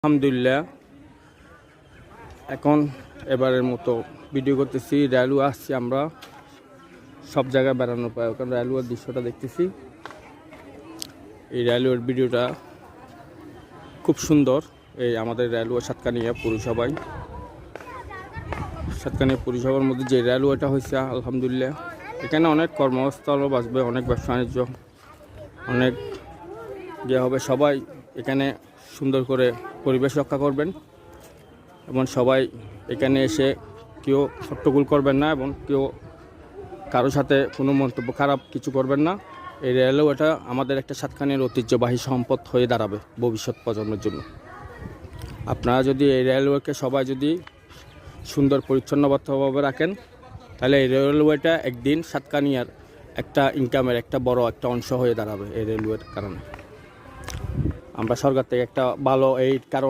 আলহামদুলিল্লাহ এখন এবারের মতো ভিডিও করতেছি। রেলওয়ে আসছি আমরা সব জায়গায় বেড়ানোর পর এখন রেলওয়ের দৃশ্যটা দেখতেছি। এই রেলওয়ের ভিডিওটা খুব সুন্দর। এই আমাদের রেলওয়ে সাতকানিয়া পৌরসভার মধ্যে যে রেলওয়েটা হয়েছে আলহামদুলিল্লাহ এখানে অনেক কর্মস্থলও বাঁচবে, অনেক ব্যবসা বাণিজ্য অনেক হবে। সবাই এখানে সুন্দর করে পরিবেশ রক্ষা করবেন এবং সবাই এখানে এসে কেউ হট্টগোল করবেন না এবং কেউ কারোর সাথে কোনো মন্তব্য খারাপ কিছু করবেন না। এই রেলওয়েটা আমাদের একটা সাতকানিয়ার ঐতিহ্যবাহী সম্পদ হয়ে দাঁড়াবে ভবিষ্যৎ প্রজন্মের জন্য। আপনারা যদি এই রেলওয়েকে সবাই যদি সুন্দর পরিচ্ছন্নভাবে রাখেন তাহলে এই রেলওয়েটা একদিন সাতকানিয়ার একটা ইনকামের একটা বড় একটা অংশ হয়ে দাঁড়াবে এই রেলওয়ের কারণে। আমরা সরকার থেকে একটা ভালো এই কারণ